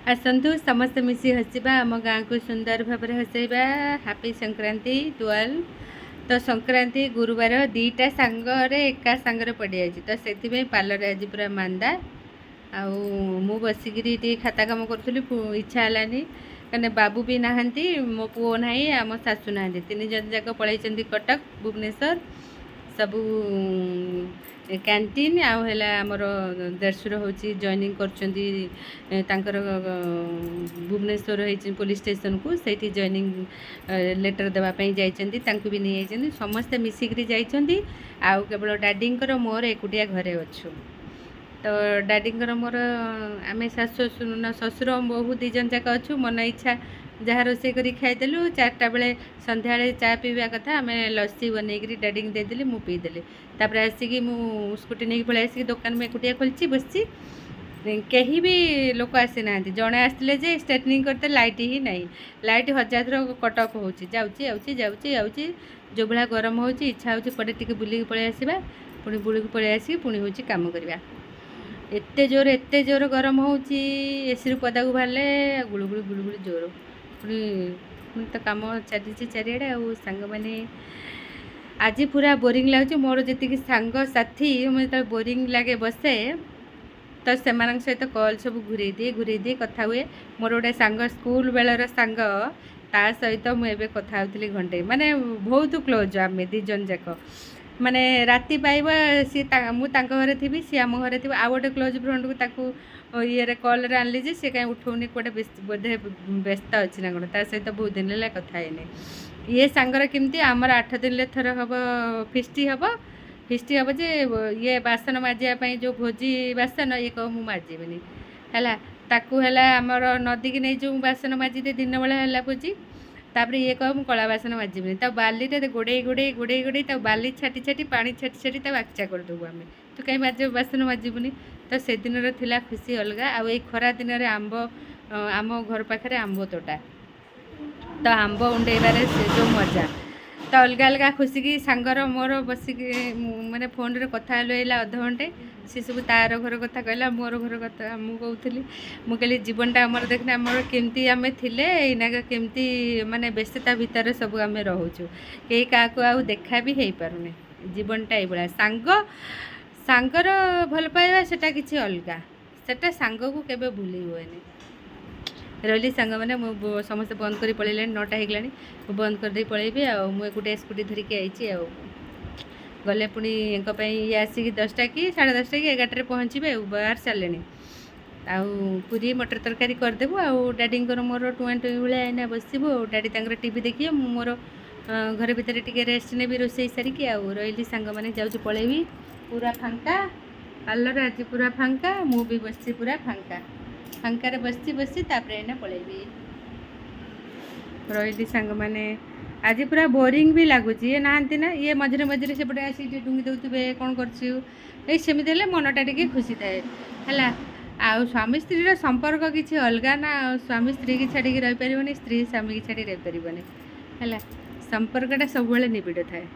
आसतु समस्त मिसी हसवा आम गाँ को सुंदर भाव हसैबा। Happy Sankranti to all. तो संक्रांति गुरुवार दीटा सांगरे एका सांगरे पड़ी जाए तो से पार्लर आज पूरा मांदा आउ बसिकी खाता कम करी इच्छा है कहीं बाबू भी नहांती मो पुओ ना आम सासू ना तीन जन जाक पलि कटक भुवनेश्वर सबू कैंटीन आमर देढ़शुर हूँ जॉइनिंग कर भुवनेश्वर पुलिस स्टेशन को सही जॉइनिंग लेटर देवाई जाती भी नहीं जाइए समस्ते मिसिकी जाइए आउ केवल डैडी मोर एकुटिया घरे अच्छु। तो डैडी मोर आम ससुर बहु दीजन जाक अच्छु मन इच्छा जहाँ रोसे कर खाईदेलु 4टा बेले संध्या चा पीवा कथा आम लस्सी बनईकरी डैडी देदेली मु पीदेली तापर आसिकी मु स्कूटी नहीं पलि आसिक दुकान में एकुटिया खोलची बसची कहीं भी लोक आसी ना जड़े आसते जे स्ट्रेटनिंग करते लाइट ही नहीं लाइट 1000 थर कट अफ हो जाऊँगी जो भाया गरम हो इच्छा हो पटे बुलिक पलि आसवा पुणी बुलिक पलि आसिक पुणी हूँ कम करवा एते जोर गरम हो एसी रू पदा को बाहर गुड़गुड़ी गुड़गुड़ी जोर पुणी तो कम चली चारिड़े सांग मैंने आज पूरा बोरिंग लगे मोर जी सांग साथी मुझे बोरिंग लगे बसे तो से सहित कॉल सब घूरे दिए कथा हुए मोर गोटे सांग स्कूल बेलर सांग ता सहित मुझे कथा होती घंटे माने बहुत क्लोज आम दीजन जाक माने राति पाइबा सी घरे थी सी आम घरे थी आउ गोटे क्लोज फ्रेंड को ताकू ये कॉल आनली जे सी कहीं उठाऊनी कौटे बोधे व्यस्त अच्छी ना कौन सहित बहुत दिन है कथा ये सांगर केमती आमर 8 दिन थर हम फिस्टी हम जे ये बासन माजियापाई जो भोजी बासन ये कह मु माजिबनी है ताकू है आमर नदी की नहीं जो बासन माजिदे दिन बेला है भोजी तापर ये कह मुझे कला बासन माजिबनी बाली गोड़े गोड़े गोड़े गोड़े बाली छाटी छाटी पानी छाटी छाटी आक्चा करदेबू आम तो कहीं बासन माजिबुनी तो से दिन थिला खुशी अलग आउ खरा दिन में आंब आम घर पाखे आंब तोटा तो आंब उंडेबार से जो मजा तो अलग अलग खुशी की सांगर मोर बसिक मैंने फोन रे कथा है अध घंटे सी सब तार घर कथा कहला मोर घर कथा मुझे कहली जीवनटा आमर देखना आमर केमती आम थिले एनाक केमती माने व्यस्तता भितर सब आम रोचु कई क्या आउ देखा भी हो पारुने जीवनटा ये सांग सांगर भल पाइबा सेटा किसी अलग सेटा सांग को केबे भूली हुएनी रही सांग मैंने समस्त बंद कर पलैले 9टा हो बंद करदे पलैबी मुझे गोटे स्कूटी धरिकी आई गले पुणी ये आसिक 10टा कि 10:30 कि 11टारे पहुँचे बाहर सारे पूरी मटर तरकारी करदेबू आउ डैडी मोर 2 भाया बसबू डैडी टीवी देखिए मोर घर भितर टे रेस्ट ने भी रोसे सारिकी रही सांग मैंने जाऊँ पलैबी पूरा फांका पार्लर आज पूरा फांका मु भी बस पूरा फांका फांकार बसी तापर पलैबी रही सांग मैंने आज पूरा बोरिंग भी लगुच ये नहांती ना ये मझे मझे सेपटे आसिक डुंगी दौथे कौन करमती मनटा टे खुशी थाए है आ स्वामी स्त्री संपर्क किसी अलग ना स्वामी स्त्री की छाड़ी रही पारे स्त्री स्वामी की छाड़ी रही पारे है संपर्कटा सब निबिड़ थाए।